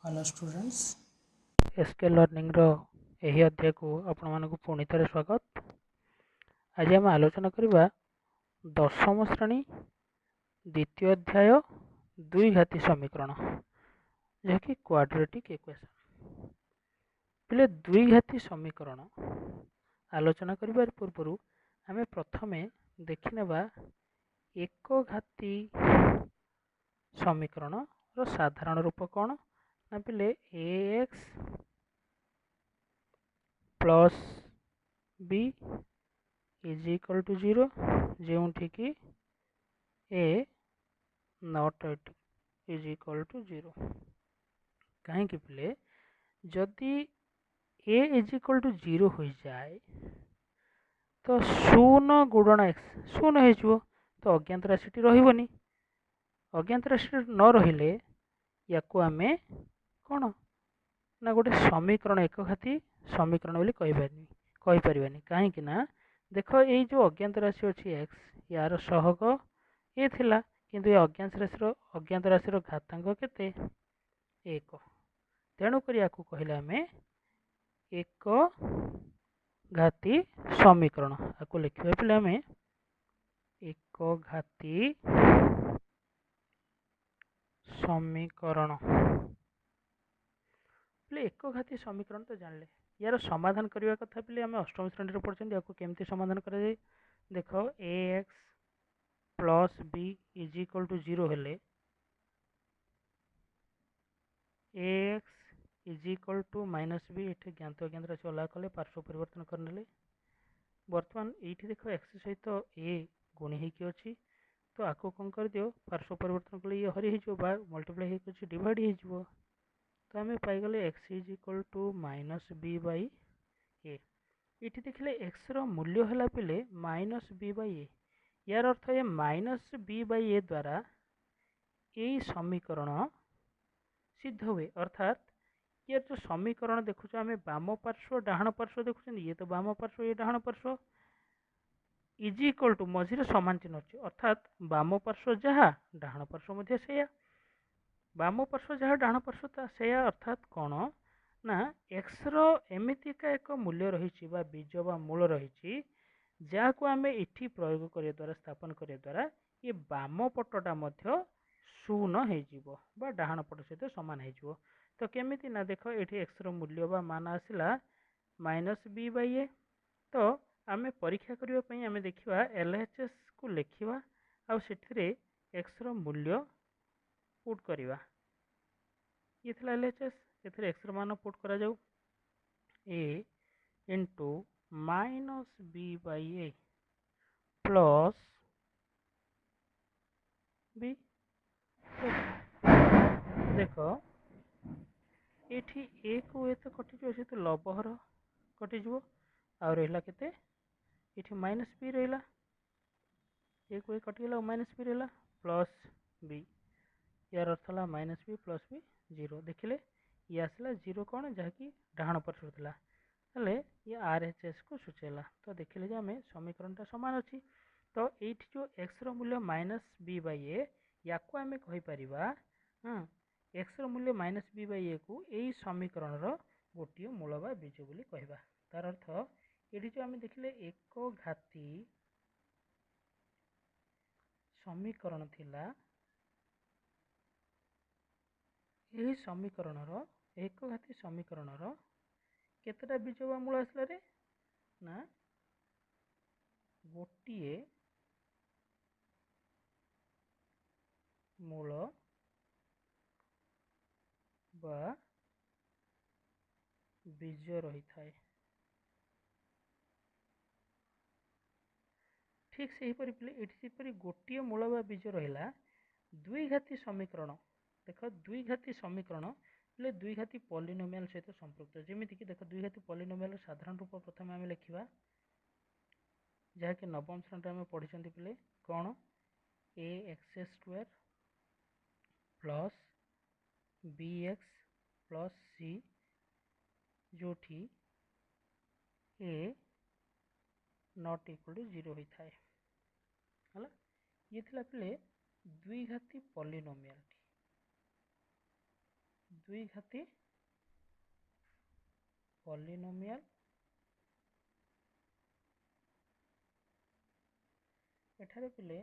Hello students. SK learning रो ଏହି ଅଧ୍ୟାୟକୁ ଆପଣମାନଙ୍କୁ ପୁଣି ଥରେ ସ୍ୱାଗତ। ଆଜି ଆମେ ଆଲୋଚନା କରିବା ଦଶମ ଶ୍ରେଣୀ ଦ୍ୱିତୀୟ ଅଧ୍ୟାୟ ଦ୍ୱିଘାତୀ ସମୀକରଣ, ଯାହାକି କ୍ୱାଡ୍ରେଟିକ୍ ଇକ୍ୱେସନ୍। ପିଲେ ଦ୍ୱିଘାତୀ ସମୀକରଣ ଆଲୋଚନା କରିବା ପୂର୍ବରୁ ଆମେ ପ୍ରଥମେ ଦେଖିନେବା ଏକଘାତୀ ସମୀକରଣର ସାଧାରଣ ରୂପ କ'ଣ ନା ପିଲେ ax plus b is equal to 0 ଯେଉଁଠିକି a not is equal to 0। कहीं पिले जदि a इज इक्वल टू 0 हो जाए तो शून्य गुणन x शून्य हो तो अज्ञात राशि रही अज्ञात राशि न रहिले या आम कौन ना गोटे समीकरण एकघाती समीकरण बोली कहीपरि कहीं ना देख ये जो अज्ञात राशि अच्छी एक्स यार सहग ए थिला किंतु ये अज्ञात राशि घातांक केते एक तेणुक कहले आम एक घाती समीकरण आपको लिखा पे आम एक घाती समीकरण एक घाती समीकरण तो जानले यार समाधान करने कथा पे आम अष्टम श्रेणी में पढ़ते या केमती समाधान कर देख A X plus B is equal to 0 हेले A X is equal to minus B ये ज्ञात अज्ञात राशि अलग कले पार्श्व परिवर्तन करने बर्तमान ये देख एक्स सहित ए गुणी होगी अच्छी तो आपको कौन कर दियो पार्श्व परिवर्तन कले ये हरी हो मल्टीप्लाई हो डिवाइड हो तो आम पाईगले X is equal to minus B by A ये देखिले एक्स रूल्य है पे माइनस बी बाई ए यार अर्थ ये माइनस बी बाई ए द्वारा यही समीकरण सिद्ध हुए अर्थात ये जो समीकरण देखुच आम बाम पार्श्व डाण पार्श्व देखुं ये तो बाम पार्श्व ये डाण पार्श्व इज इक्वल टू मझे सामान चिन्ह अच्छे अर्थात बाम पार्श्व जहाँ डाण पार्श्व से बाम पार्श्व जहाँ डाण पार्श्व से अर्थात कौन ना एक्स एमतीका एक मूल्य रही बीज बा मूल रही जहाँ को आम ये प्रयोग करने द्वारा स्थापन करने द्वारा ये बाम पटटा शून्य हो डाण पट सहित सामान हो तो केमी ना देख ये एक्स रूल्य बा मान आसला माइनस बी बाई ए तो आम परीक्षा करने आम देखा एलएचएस को लिखा आठे एक्स रूल्य पुट करवा ये थी एलएचएस एथेर एक्स मान पुट करा जाऊ A into minus B by A plus B देख ये ए को ए तो कटिज तो लबहर कटिज आ रहा के माइनस बी रहा ए को ए कटिगला माइनस बी रहा प्लस बी यार अर्थ है माइनस बी प्लस बी 0 देखिले ये आसला 0 कौन जहाँकि डाण पार्श्व था ये आर एच एस को सूचेला तो देखिले जे आम समीकरणटा सामान अच्छी तो ये जो एक्स रूल्य माइनस बी बाई ए या आम कहीपर एक्स रूल्य माइनस बी बाई ए को यही समीकरण गोटे मूल बा बीज बोली कहवा तार अर्थ ये जो आम देखिले एक घाती समीकरण थिला यही समीकरण एक घाती समीकरण केतटा बीज बा मूल आसला रे ना गोटे मूल बा बीज रही थाए ठीक से ये गोटे मूल बा बीज रहा द्विघाती समीकरण देख द्विघाती समीकरण द्विघाती पॉलिनोमियल सहित संपृक्त जमीक देख द्विघाती पॉलिनोमियल साधारण रूप प्रथम आम लिखा जहाँकि नवम श्रेणी आम पढ़ी पे कौन A X square plus B X plus C जो ए नॉट इक्वल टू 0 होता है ये थिला पे द्विघाती पॉलिनोमियल द्विघाती पॉलिनोमियल एठारे पिले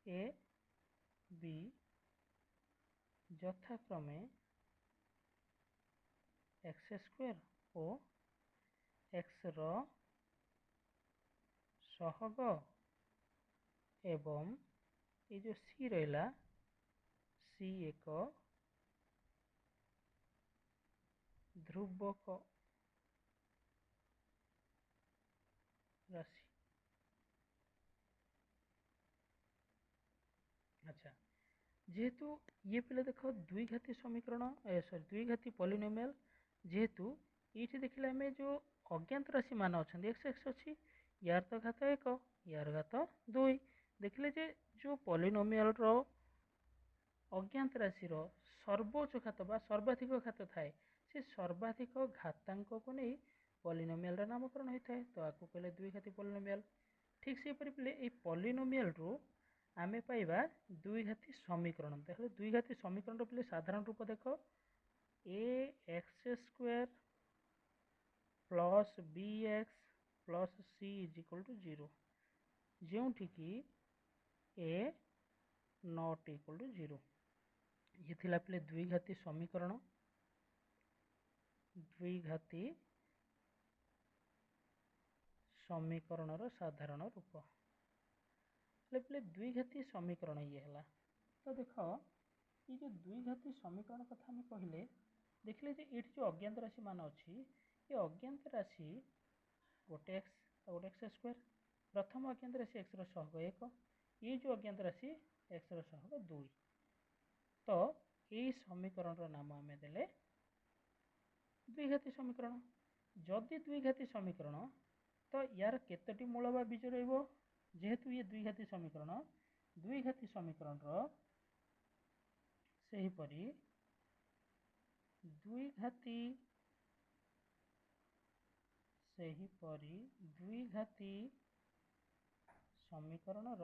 ए बी यथाक्रमे एक्स स्क्वायर और एक्स रो सहग एवं ये जो सी रहा सी एक ध्रुवक राशि। अच्छा, जेहेतु ये पिले देख द्विघाती समीकरण सॉरी द्विघाती पॉलिनोमियल जेहेतु ये देखिले आम जो अज्ञात राशि मान अच्छा एक्स एक्स अच्छी यार तो घात 1 यार घात 2 देखिले जे जो पॉलिनोमियल रो अज्ञात राशि सर्वोच्च घात बा सर्वाधिक घात थाए से सर्वाधिक घातांक को नहीं पॉलिनोमियल रा नामकरण होता है तो आपको कहले द्विघाती पॉलिनोमियल। ठीक से परि ये पॉलिनोमियल रू आमे पाइबा द्विघाती समीकरण देखो द्विघाती समीकरण पे साधारण रूप देख A X square plus B X plus C is equal to 0 जो कि ए नॉट इक्वल टू 0 ये थिला पे द्विघाती समीकरण द्विघाती समीकरण साधारण रूप पे द्विघाती समीकरण ये है। तो देख ये जो द्विघाती समीकरण कथा हम कहले देखिले जे ये जो अज्ञात राशि मान अच्छी ये अज्ञात राशि गोटे एक्स गोटे एक्स स्क्वायर प्रथम अज्ञात राशि एक्स सहग 1 ये जो अज्ञात राशि एक्स सहग 2 तो ये समीकरण नाम आम देले द्विघाती समीकरण। जदि द्विघाती समीकरण तो यार केतोटी मूल बा बीज रहिबो जेहेतु ये द्विघाती समीकरण सेहीपरि द्विघाती समीकरण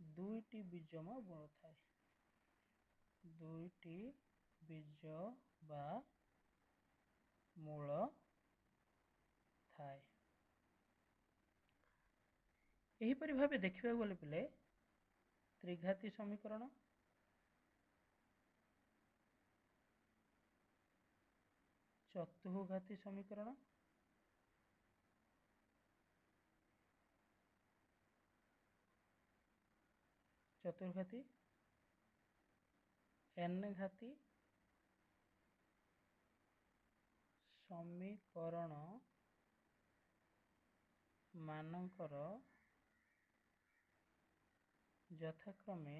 दुईटी बीजम गुण थाए दुईटी बीज बा मूल थाए। एहीपरि भावे देखा गले पिले त्रिघाती समीकरण चतुर्घाती समीकरण चतुर्घाती एन घाती समीकरण मानकर यथाक्रमे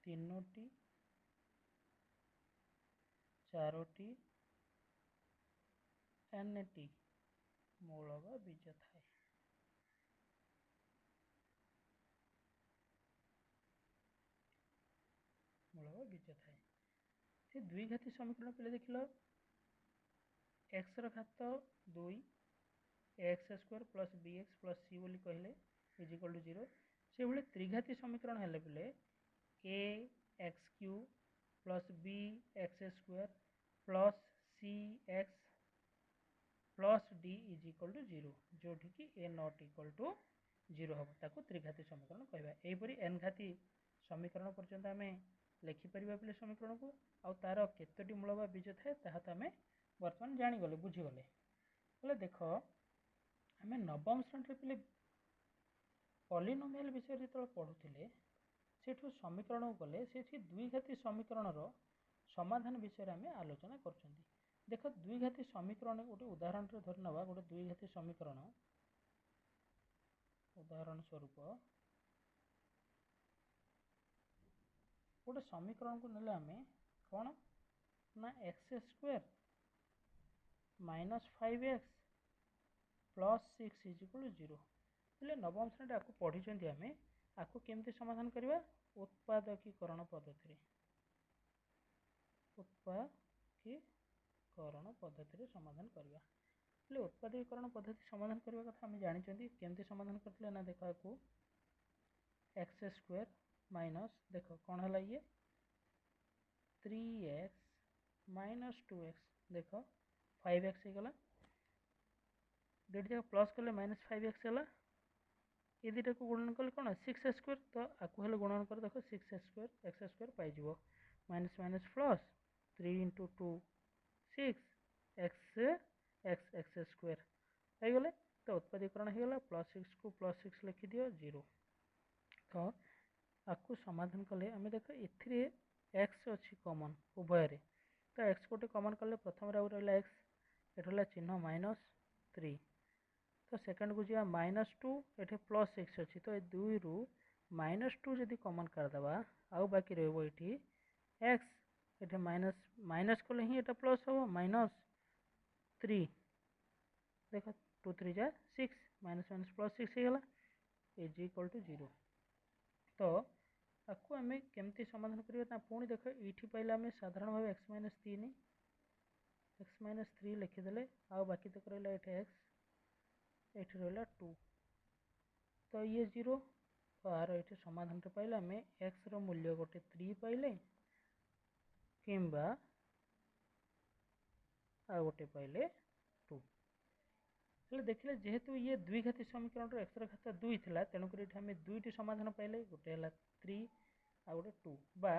तीनोटी चारोटी एनटी मूल बा बीज थाए। मूल बा बीज थाए से द्विघाती समीकरण पे देख लो एक्स घात 2 X square plus B X plus C बोली कहले इज इक्वल टू 0 से भाई त्रिघाती समीकरण है पे A X cube plus B X square plus C X plus D is equal to 0 जो कि ए नॉट इक्वल टू 0 हम ताको त्रिघाती समीकरण कहवा। यहीपरि एन घाती समीकरण पर्यंत आम लिखिपर पे समीकरण को आउ तार केतोटी मूल बा बीज थाए ताहा तो आम बर्तमान जानीगले बुझीगले बोले देख आम नवम श्रेणी पे पॉलिनोमियल विषय जो पढ़ुले सेठू समीकरण को गले से द्विघाती समीकरण समाधान विषय आम आलोचना कर देख द्विघाती समीकरण गोटे उदाहरण धरी ना गोटे द्विघाती समीकरण उदाहरण स्वरूप गोटे समीकरण को नेले आम कौन ना x square minus 5x plus 6 is equal to 0 बोले नवम श्रेणी आपको पढ़ी आम आपको केमती समाधान करवा उत्पादकीकरण पद्धति उत्पादकीकरण पद्धति समाधान करवा। हेले उत्पादीकरण पद्धति समाधान करने कथा आम जानते केमती समाधान करते ना देख को एक्स स्क्वायर माइनस देख कौन है ये 3x माइनस 2x देख 5x होगा दुईट जाक प्लस कले माइनस 5x है ये दुटा को गुणन कले कौन 6 स्क्वायर तो आपको हेल्ले गुणन कर देख 6 स्क्वायर एक्स स्क्वायर पाइज minus minus plus 3 into 2 6 X X X square होगले तो उत्पादीकरण होगा प्लस 6 को प्लस 6 लिखि दियो 0 तो आपको समाधान कले आम देख ए एक्स अच्छी कमन उभय तो एक्स गोटे कमन कले प्रथम रहा एक्स ये चिन्ह माइनस 3 तो सेकंड को जा माइनस 2 ये प्लस 6 अच्छी तो ये दुई रु माइनस 2 जदि कमन करदे आउ बाकी रही एक्स ये माइनस माइनस कले ही ये प्लस हम माइनस 3 देख 2 3 जा 6 माइनस माइनस प्लस 6 होगा इज इक्वल टू 0 तो आपको आम केमती समाधान करना पुणी देख ये पाइले आम साधारण भाव एक्स माइनस 3 लिखिदे आउ बाकी तक रहा ये एक्स ये रहा 2 तो ये 0 तो यार ये समाधान पाइले आम एक्स रूल्य गोटे 3 पाइले किंबा आ गोटे पाइले 2 हेल्ले देखिले जेहेतु ये द्विघाती समीकरण एक्स घात 2 था तेणुक आम दुईट समाधान पाइले गोटे है 3 आ गोटे 2 बा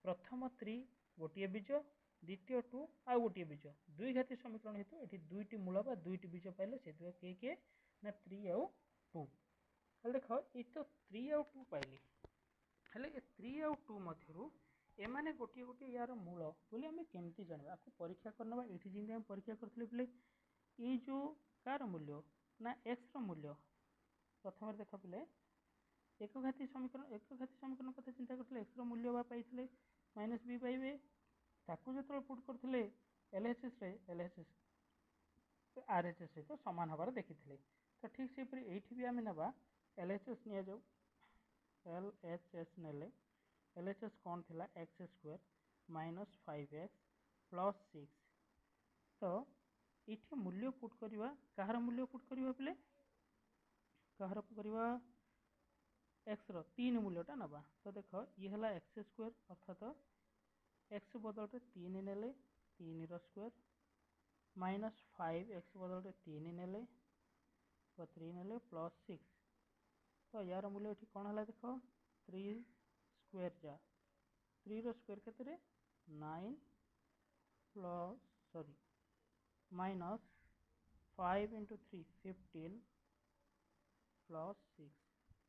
प्रथम 3 गोटे बीज द्वितीय 2 आ गोटे बीज द्विघाती समीकरण हेतु ये दुईट मूल बा दुईट बीज पाइले से किए ना 3 आउ 2 हेल्ले देख ये तो 3 आउ 2 पाइली हेल्ले 3 आउ 2 मध्य एमाने गोटे गोटे यार मूल बोली आम केमती जाना आपको परीक्षा करना ये जमी आम परीक्षा करते बोले ये जो कार मूल्य ना एक्स मूल्य प्रथम देख पे एकघाती समीकरण कथा चिंता करते एक्स मूल्य पाई माइनस बी पाइबे ताकू जो पुट करते एलएचएस आर एच एस सहित सामान हबार देखी तो ठीक से ये भी आम ना एलएचएस नि जाऊ एलएचएस ने एलएचएस कौन थी x square minus 5x plus 6 तो ये मूल्य पुट करवा कहार मूल्य पुट करवा पे कहार करवा एक्स रीन मूल्यटा नवा तो देख ये है एक्स स्क्वायर अर्थात एक्स बदल 3 ने 3 स्क्वायर माइनस 5x बदल 3 ने तो 3 ने प्लस 6 तो यार मूल्य ये कौन है देख 3 स्क्वायर जा 3 स्क्वायर के 9 plus sorry minus 5 into 3 15 plus 6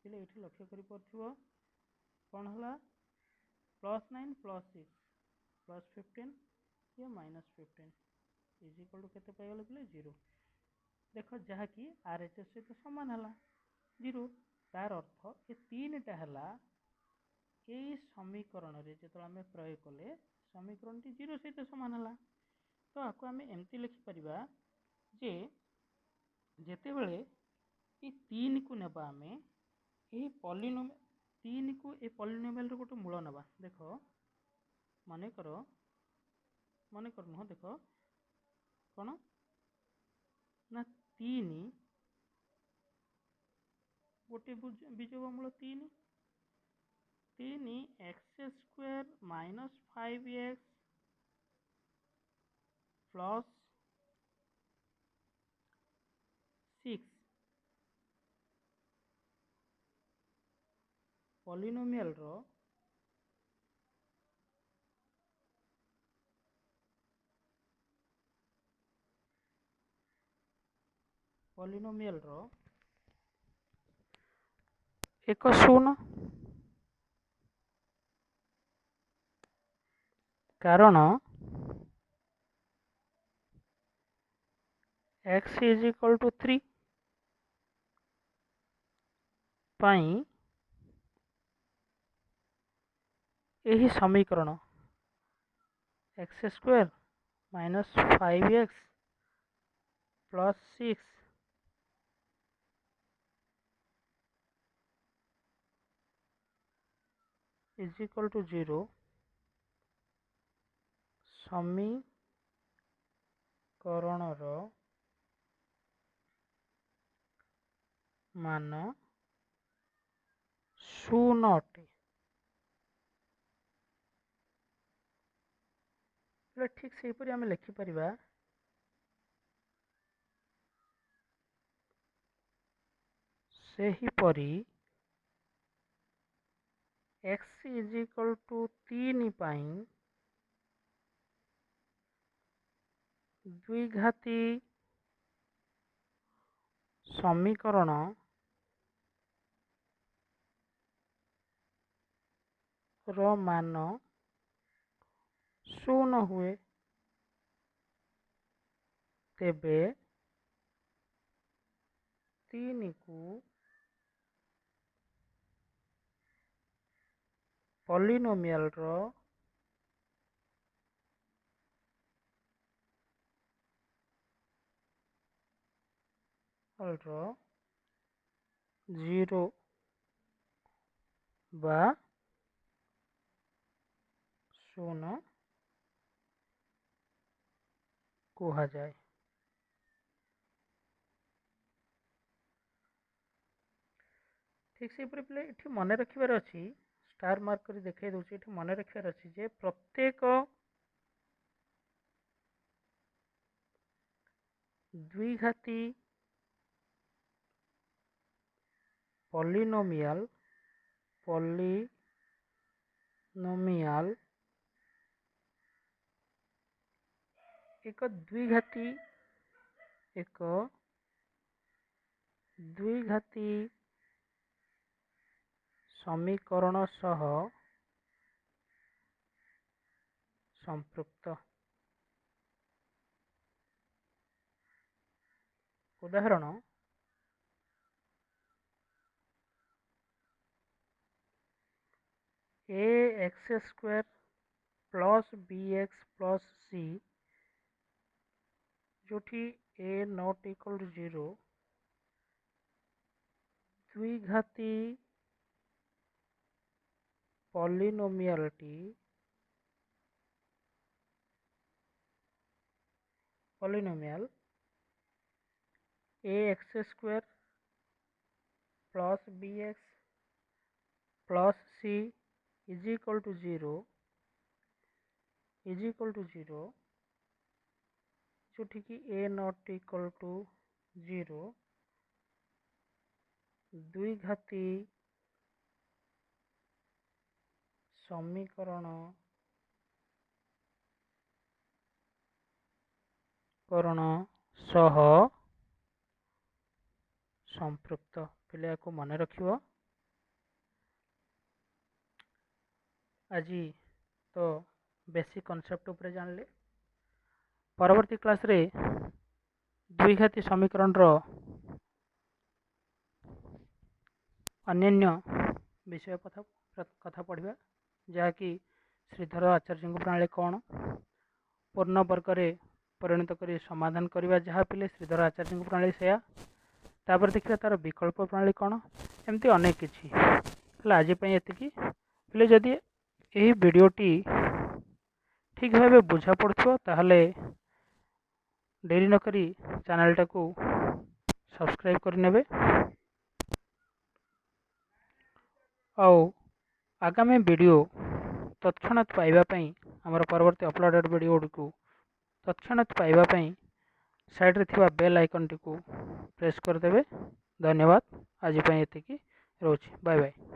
ये लक्ष्य कर कौन है प्लस 9 प्लस 6 प्लस 15 ये माइनस 15 इज इक्वल टू केते पाइगले बोले 0 देख जहाँकि आर एच एस सहित सामान है 0 तार अर्थ ये 3टा है यही समीकरण जो आम प्रयोग कले समीकरण टी 0 सहित सामान है तो आपको आम एमती लिखिपर जे जिते बड़े ये 3 को नेबा आम यही पॉलिनोमियल 3 को ये पॉलिनोमियल गोटे मूल नेबा देख मनकर नुह देख कौन ना 3 गोटे बीजोग मूल 3 x square minus 5x plus 6 polynomial एक शून्य कारण x इज इक्वल टू 3 पाई यही समीकरण x square minus 5x plus 6 is equal to 0 समीकरण मान 0 अटे। ठीक सेहीपरि आम लिखिपर सेहीपरि x इज इक्वल टू 3 पाई द्विघाती समीकरण रो मान 0 हुए तेबे 3 को पॉलिनोमियल रो जीरो बा 0 कहा जाए। ठीक से ये मन रखार अच्छी स्टार मार्क कर देखा दूसरी ये मन रखार अच्छी जे प्रत्येक द्विघाती पॉलिनोमियल एक द्विघाती समीकरण सह संपृक्त। उदाहरण A X square plus B X plus C जोठी ए नॉट इक्वल टू 0 द्विघाती polynomial A X square plus B X plus C is equal to 0 जोठी कि ए नॉट इक्वल टू 0 द्विघाती समीकरण सह संपृक्त। पिले को मन रखियो। आज तो बेसिक कॉन्सेप्ट ऊपर जानले परवर्ती क्लास रे द्विघाती समीकरण रो अन्य विषय कथा पढ़ा जहाँकि श्रीधर आचार्य प्रणाली कौन पूर्ण वर्ग में परिणत कर समाधान करवा जहाँ पिले श्रीधर आचार्य प्रणाली से तापर देखिए तार विकल्प प्रणाली कौन एमती अनेक किछि आज ये पिले जदि यही वीडियोटी ठीक भाव बुझा पड़ो ताहले डेरी नक चैनलटा को सब्सक्राइब करने आगामी वीडियो तत्क्षणात पाइबापी आमर परवर्ती अपलोडेड वीडियो को तत्क्षणात पाइबापी साइड रे थिबा बेल आइकन टी को प्रेस करदेवे। धन्यवाद। आज ये रोच बाय बाय।